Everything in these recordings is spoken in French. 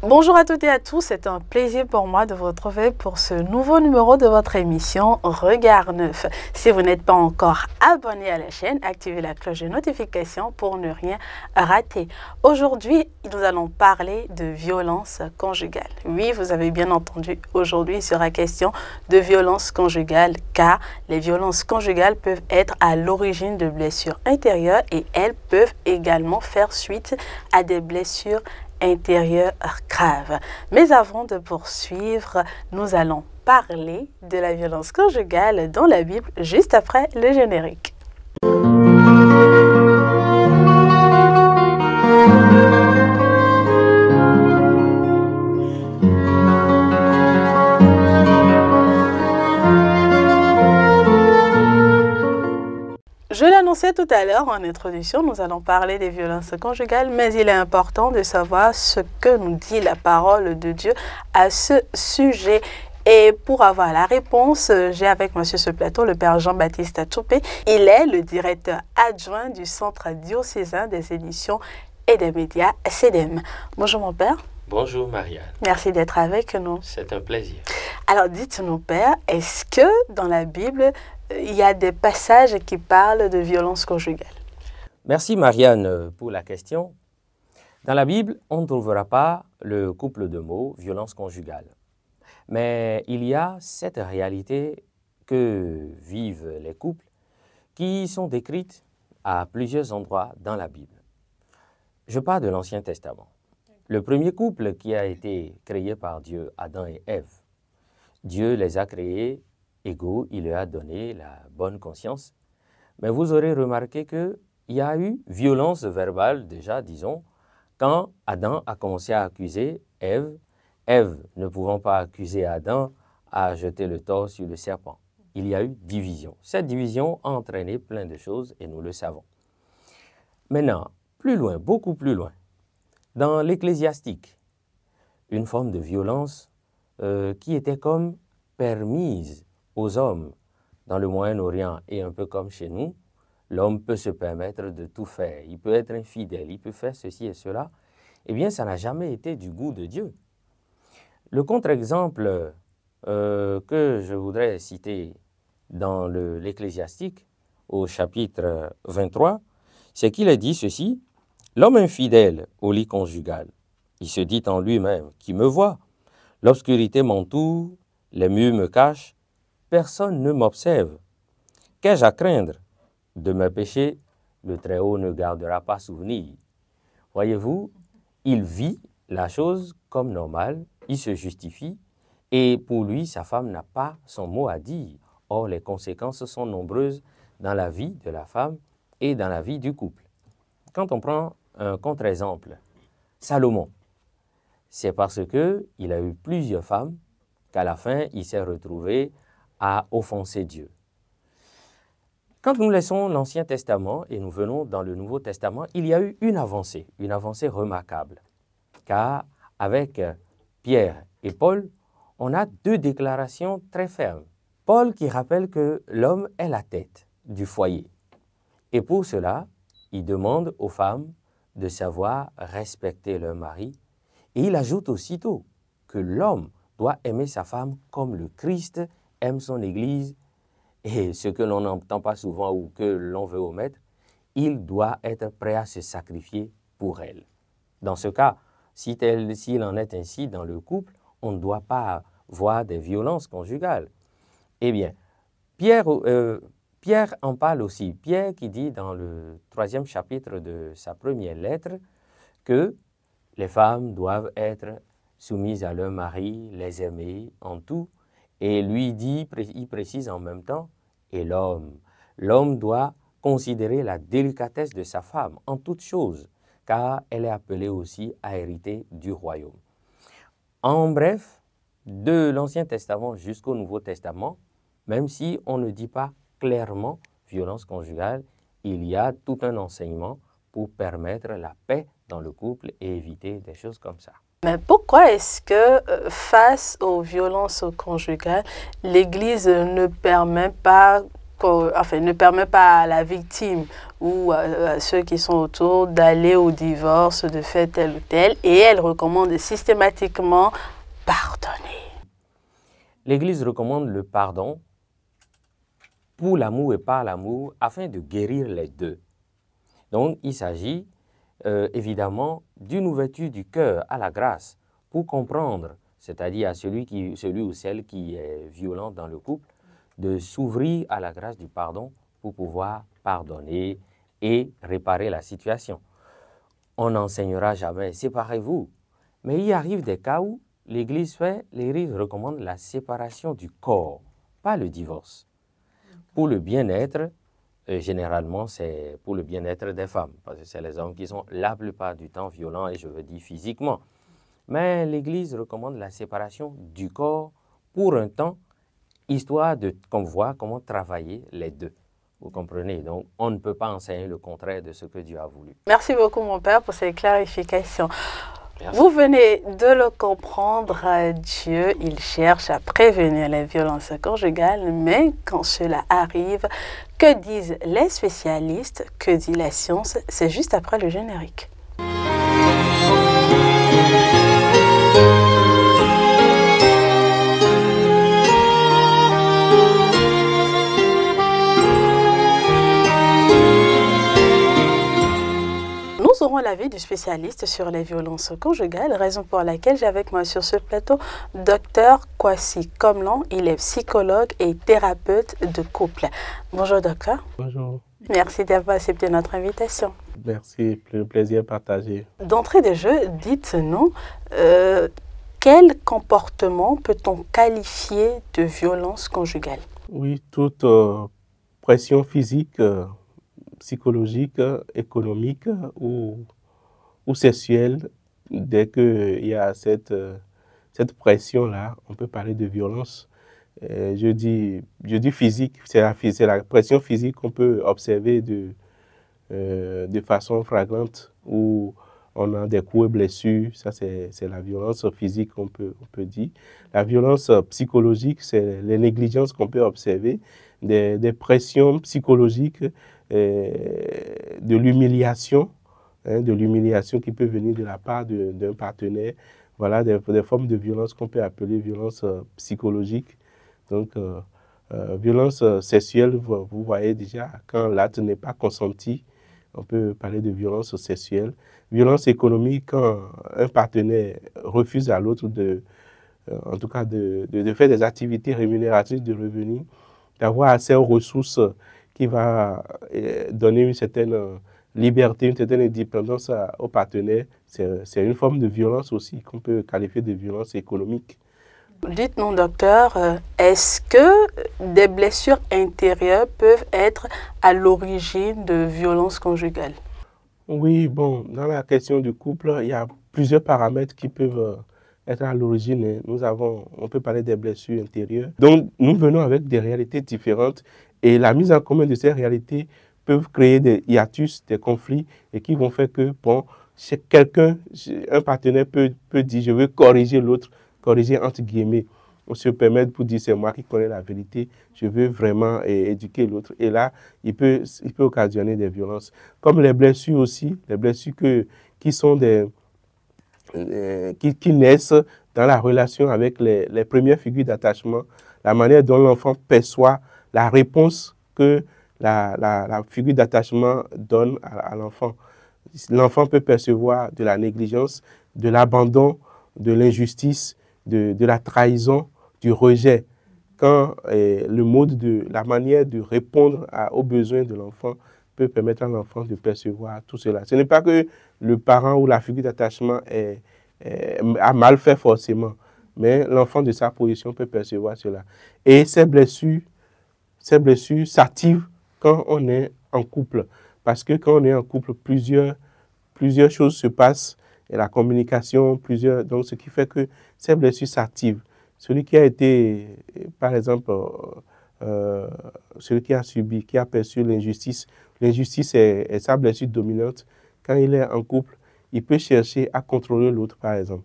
Bonjour à toutes et à tous, c'est un plaisir pour moi de vous retrouver pour ce nouveau numéro de votre émission Regard Neuf. Si vous n'êtes pas encore abonné à la chaîne, activez la cloche de notification pour ne rien rater. Aujourd'hui, nous allons parler de violence conjugale. Oui, vous avez bien entendu, aujourd'hui il sera question de violence conjugale car les violences conjugales peuvent être à l'origine de blessures intérieures et elles peuvent également faire suite à des blessures intérieure grave. Mais avant de poursuivre, nous allons parler de la violence conjugale dans la Bible juste après le générique. Je l'annonçais tout à l'heure en introduction, nous allons parler des violences conjugales, mais il est important de savoir ce que nous dit la parole de Dieu à ce sujet. Et pour avoir la réponse, j'ai avec moi sur ce plateau le Père Jean-Baptiste Toupé. Il est le directeur adjoint du Centre diocésain des éditions et des médias CEDEM. Bonjour mon Père. Bonjour Marianne. Merci d'être avec nous. C'est un plaisir. Alors dites-nous Père, est-ce que dans la Bible, il y a des passages qui parlent de violence conjugale? Merci Marianne pour la question. Dans la Bible, on ne trouvera pas le couple de mots violence conjugale. Mais il y a cette réalité que vivent les couples qui sont décrites à plusieurs endroits dans la Bible. Je parle de l'Ancien Testament. Le premier couple qui a été créé par Dieu, Adam et Ève, Dieu les a créés égaux, il leur a donné la bonne conscience. Mais vous aurez remarqué qu'il y a eu violence verbale déjà, disons, quand Adam a commencé à accuser Ève. Ève, ne pouvant pas accuser Adam, a jeté le tort sur le serpent. Il y a eu division. Cette division a entraîné plein de choses et nous le savons. Maintenant, plus loin, beaucoup plus loin, dans l'Ecclésiastique, une forme de violence qui était comme permise aux hommes dans le Moyen-Orient et un peu comme chez nous, l'homme peut se permettre de tout faire. Il peut être infidèle, il peut faire ceci et cela. Eh bien, ça n'a jamais été du goût de Dieu. Le contre-exemple que je voudrais citer dans l'Ecclésiastique, au chapitre 23, c'est qu'il est dit ceci: « L'homme infidèle au lit conjugal, il se dit en lui-même, qui me voit? L'obscurité m'entoure, les murs me cachent, personne ne m'observe. Qu'ai-je à craindre? De mes péchés, le Très-Haut ne gardera pas souvenir. » Voyez-vous, il vit la chose comme normale, il se justifie, et pour lui, sa femme n'a pas son mot à dire. Or, les conséquences sont nombreuses dans la vie de la femme et dans la vie du couple. Quand on prend un contre-exemple, Salomon, c'est parce qu'il a eu plusieurs femmes qu'à la fin, il s'est retrouvé à offenser Dieu. Quand nous laissons l'Ancien Testament et nous venons dans le Nouveau Testament, il y a eu une avancée remarquable. Car avec Pierre et Paul, on a deux déclarations très fermes. Paul qui rappelle que l'homme est la tête du foyer. Et pour cela, il demande aux femmes de savoir respecter leur mari. Et il ajoute aussitôt que l'homme doit aimer sa femme comme le Christ aime son Église. Et ce que l'on n'entend pas souvent ou que l'on veut omettre, il doit être prêt à se sacrifier pour elle. Dans ce cas, s'il en est ainsi dans le couple, on ne doit pas voir des violences conjugales. Eh bien, Pierre en parle aussi. Pierre qui dit dans le 3e chapitre de sa première lettre que les femmes doivent être soumises à leur mari, les aimer en tout. Et lui dit, il précise en même temps, et l'homme. L'homme doit considérer la délicatesse de sa femme en toutes choses, car elle est appelée aussi à hériter du royaume. En bref, de l'Ancien Testament jusqu'au Nouveau Testament, même si on ne dit pas clairement violence conjugale, il y a tout un enseignement pour permettre la paix dans le couple et éviter des choses comme ça. Mais pourquoi est-ce que face aux violences conjugales, l'Église ne permet pas, ne permet pas à la victime ou à ceux qui sont autour d'aller au divorce, de faire tel ou tel, et elle recommande systématiquement pardonner? L'Église recommande le pardon pour l'amour et par l'amour afin de guérir les deux. Donc, il s'agit évidemment d'une ouverture du cœur à la grâce pour comprendre, c'est-à-dire à celui ou celle qui est violent dans le couple, de s'ouvrir à la grâce du pardon pour pouvoir pardonner et réparer la situation. On n'enseignera jamais, séparez-vous. Mais il arrive des cas où l'Église recommande la séparation du corps, pas le divorce. Pour le bien-être, généralement, c'est pour le bien-être des femmes, parce que c'est les hommes qui sont la plupart du temps violents, et je veux dire physiquement. Mais l'Église recommande la séparation du corps pour un temps, histoire qu'on voit comment travailler les deux. Vous comprenez? Donc, on ne peut pas enseigner le contraire de ce que Dieu a voulu. Merci beaucoup, mon Père, pour ces clarifications. Merci. Vous venez de le comprendre, Dieu, il cherche à prévenir les violences conjugales, mais quand cela arrive, que disent les spécialistes, que dit la science? C'est juste après le générique. Nous aurons l'avis du spécialiste sur les violences conjugales, raison pour laquelle j'ai avec moi sur ce plateau Dr Kwasi Komlan. Il est psychologue et thérapeute de couple. Bonjour docteur. Bonjour. Merci d'avoir accepté notre invitation. Merci, le plaisir partagé. D'entrée de jeu, dites-nous, quel comportement peut-on qualifier de violence conjugale? Oui, toute pression physique, psychologique, économique ou sexuelle, dès qu'il y a cette pression-là, on peut parler de violence. Je dis physique, c'est la pression physique qu'on peut observer de façon flagrante, où on a des coups et blessures, ça c'est la violence physique qu'on peut dire. La violence psychologique, c'est les négligences qu'on peut observer, des pressions psychologiques, de l'humiliation, qui peut venir de la part d'un partenaire. Voilà des formes de violence qu'on peut appeler violence psychologique. Donc, violence sexuelle, vous voyez déjà, quand l'acte n'est pas consenti, on peut parler de violence sexuelle. Violence économique, quand un partenaire refuse à l'autre en tout cas de faire des activités rémunératrices de revenus, d'avoir accès aux ressources qui va donner une certaine liberté, une certaine indépendance au partenaire. C'est une forme de violence aussi qu'on peut qualifier de violence économique. Dites-nous, docteur, est-ce que des blessures intérieures peuvent être à l'origine de violences conjugales? Oui, bon, dans la question du couple, il y a plusieurs paramètres qui peuvent être à l'origine. On peut parler des blessures intérieures. Donc, nous venons avec des réalités différentes et la mise en commun de ces réalités peuvent créer des hiatus, des conflits et qui vont faire que, bon, un partenaire peut dire, je veux corriger l'autre, corriger entre guillemets. On se permet pour dire, c'est moi qui connais la vérité, je veux vraiment éduquer l'autre. Et là, il peut occasionner des violences. Comme les blessures aussi, les blessures qui sont qui naissent dans la relation avec les premières figures d'attachement, la manière dont l'enfant perçoit la réponse que la figure d'attachement donne à l'enfant. L'enfant peut percevoir de la négligence, de l'abandon, de l'injustice, de la trahison, du rejet. Quand la manière de répondre aux besoins de l'enfant peut permettre à l'enfant de percevoir tout cela. Ce n'est pas que le parent ou la figure d'attachement a mal fait forcément, mais l'enfant de sa position peut percevoir cela. Et ces blessures s'activent quand on est en couple. Parce que quand on est en couple, plusieurs choses se passent, et la communication, donc ce qui fait que ces blessures s'activent. Celui qui a été, par exemple, celui qui a subi, qui a perçu l'injustice est sa blessure dominante. Quand il est en couple, il peut chercher à contrôler l'autre, par exemple.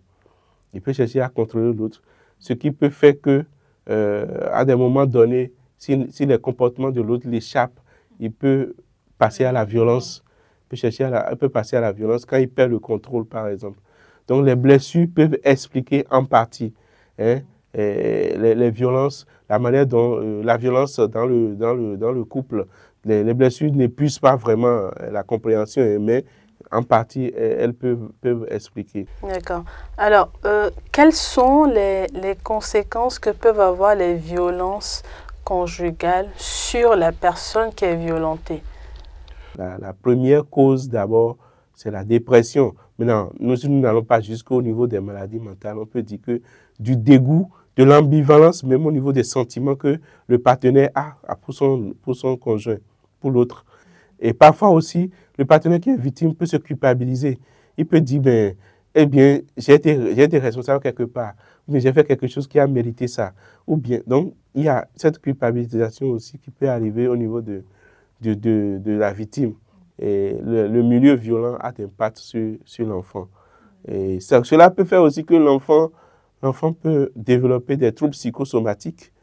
Il peut chercher à contrôler l'autre, ce qui peut faire que, à des moments donnés, si les comportements de l'autre l'échappent, il peut passer à la violence. Il peut passer à la violence quand il perd le contrôle, par exemple. Donc, les blessures peuvent expliquer en partie les violences, la manière dont la violence dans le couple. Les blessures n'épuisent pas vraiment la compréhension, mais en partie, elles peuvent expliquer. D'accord. Alors, quelles sont les conséquences que peuvent avoir les violences conjugales sur la personne qui est violentée? La première cause, d'abord, c'est la dépression. Maintenant, nous n'allons pas jusqu'au niveau des maladies mentales. On peut dire que du dégoût, de l'ambivalence, même au niveau des sentiments que le partenaire a pour son conjoint, pour l'autre. Et parfois aussi, le partenaire qui est victime peut se culpabiliser. Il peut dire, eh bien, j'ai été responsable quelque part, mais j'ai fait quelque chose qui a mérité ça. Ou bien, donc, il y a cette culpabilisation aussi qui peut arriver au niveau de la victime. Et le milieu violent a un impact sur l'enfant. Et cela peut faire aussi que l'enfant peut développer des troubles psychosomatiques.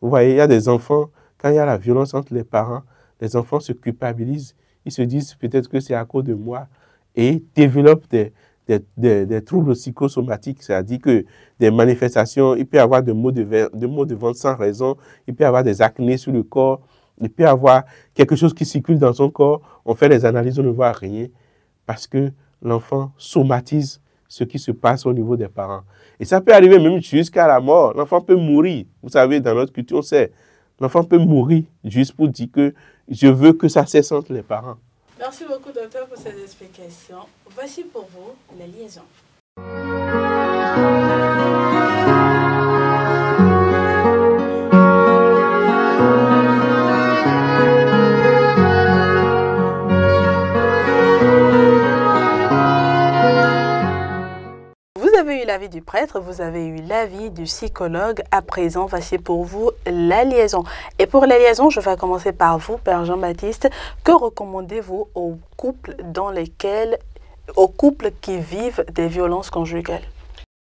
Vous voyez, il y a des enfants, quand il y a la violence entre les parents, les enfants se culpabilisent. Ils se disent peut-être que c'est à cause de moi et développent des troubles psychosomatiques, c'est-à-dire que des manifestations, il peut y avoir des maux de ventre sans raison, il peut y avoir des acnés sur le corps, il peut y avoir quelque chose qui circule dans son corps, on fait les analyses, on ne voit rien, parce que l'enfant somatise ce qui se passe au niveau des parents. Et ça peut arriver même jusqu'à la mort. L'enfant peut mourir. Vous savez, dans notre culture, on sait, l'enfant peut mourir juste pour dire que je veux que ça cesse entre les parents. Merci beaucoup, docteur, pour ces explications. Voici pour vous la liaison. Vous avez eu l'avis du prêtre, vous avez eu l'avis du psychologue. À présent, voici pour vous la liaison. Et pour la liaison, je vais commencer par vous, Père Jean-Baptiste. Que recommandez-vous aux couples qui vivent des violences conjugales?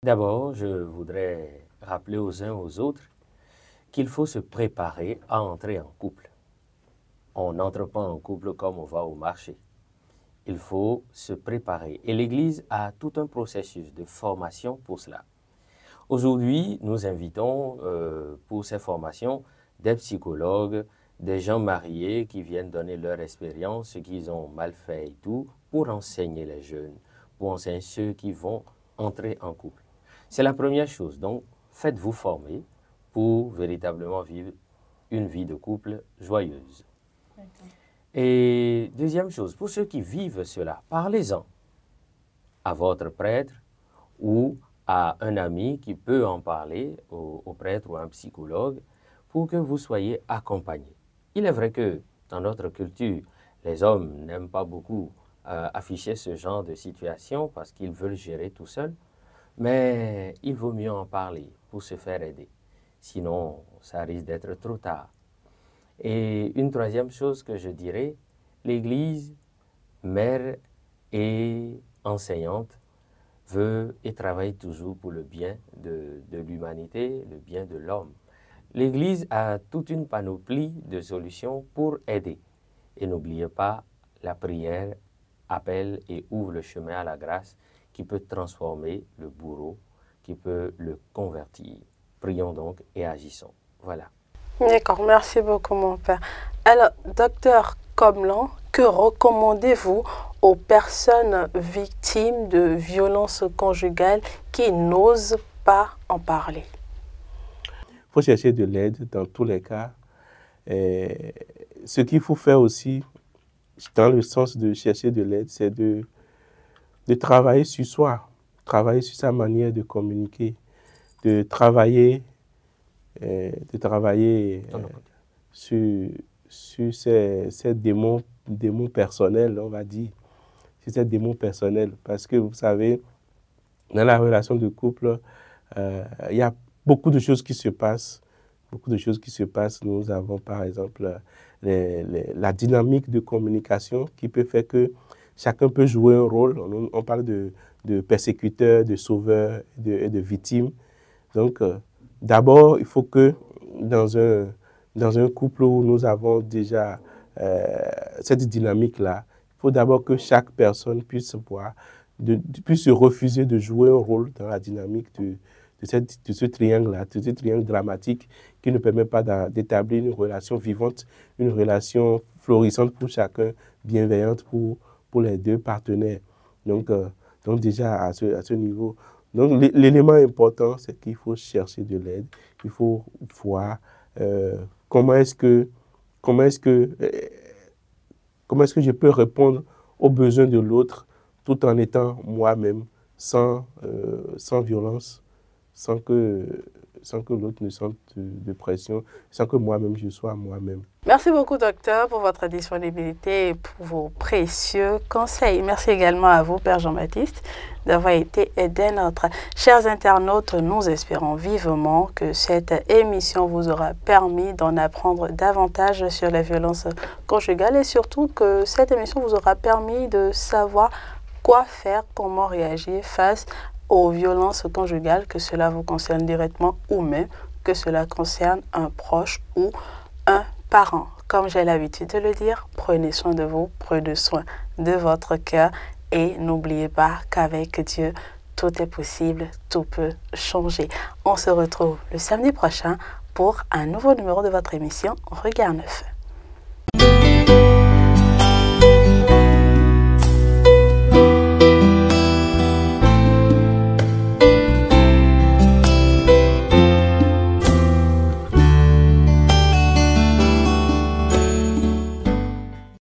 D'abord, je voudrais rappeler aux uns aux autres qu'il faut se préparer à entrer en couple. On n'entre pas en couple comme on va au marché. Il faut se préparer. Et l'Église a tout un processus de formation pour cela. Aujourd'hui, nous invitons pour ces formations des psychologues, des gens mariés qui viennent donner leur expérience, ce qu'ils ont mal fait et tout, pour enseigner les jeunes, pour enseigner ceux qui vont entrer en couple. C'est la première chose. Donc, faites-vous former pour véritablement vivre une vie de couple joyeuse. Et deuxième chose, pour ceux qui vivent cela, parlez-en à votre prêtre ou à un ami qui peut en parler au prêtre ou à un psychologue pour que vous soyez accompagnés. Il est vrai que dans notre culture, les hommes n'aiment pas beaucoup afficher ce genre de situation parce qu'ils veulent gérer tout seuls, mais il vaut mieux en parler pour se faire aider. Sinon, ça risque d'être trop tard. Et une troisième chose que je dirais, l'Église, mère et enseignante, veut et travaille toujours pour le bien de l'humanité, le bien de l'homme. L'Église a toute une panoplie de solutions pour aider. Et n'oubliez pas, la prière appelle et ouvre le chemin à la grâce qui peut transformer le bourreau, qui peut le convertir. Prions donc et agissons. Voilà. D'accord, merci beaucoup mon père. Alors, docteur Comlan, que recommandez-vous aux personnes victimes de violences conjugales qui n'osent pas en parler? Il faut chercher de l'aide dans tous les cas. Et ce qu'il faut faire aussi, dans le sens de chercher de l'aide, c'est de travailler sur soi, travailler sur sa manière de communiquer, de travailler sur ces démons personnels, on va dire, sur ces démons personnels. Parce que vous savez, dans la relation de couple, il y a beaucoup de choses qui se passent. Nous avons par exemple la dynamique de communication qui peut faire que chacun peut jouer un rôle. On parle de persécuteurs, de sauveurs et de victimes. Donc, d'abord, il faut que dans un couple où nous avons déjà cette dynamique-là, il faut d'abord que chaque personne puisse puisse se refuser de jouer un rôle dans la dynamique de ce triangle-là, de ce triangle dramatique qui ne permet pas d'établir une relation vivante, une relation florissante pour chacun, bienveillante pour les deux partenaires. Donc déjà à ce niveau. Donc l'élément important, c'est qu'il faut chercher de l'aide. Il faut voir comment est-ce que je peux répondre aux besoins de l'autre tout en étant moi-même, sans violence, sans que l'autre ne sente de pression, sans que moi-même je sois moi-même. Merci beaucoup, docteur, pour votre disponibilité et pour vos précieux conseils. Merci également à vous, Père Jean-Baptiste, d'avoir été des nôtres. Chers internautes, nous espérons vivement que cette émission vous aura permis d'en apprendre davantage sur les violences conjugales et surtout que cette émission vous aura permis de savoir quoi faire, comment réagir face aux violences conjugales, que cela vous concerne directement ou même que cela concerne un proche ou un parent. Comme j'ai l'habitude de le dire, prenez soin de vous, prenez soin de votre cœur et n'oubliez pas qu'avec Dieu, tout est possible, tout peut changer. On se retrouve le samedi prochain pour un nouveau numéro de votre émission Regard Neuf.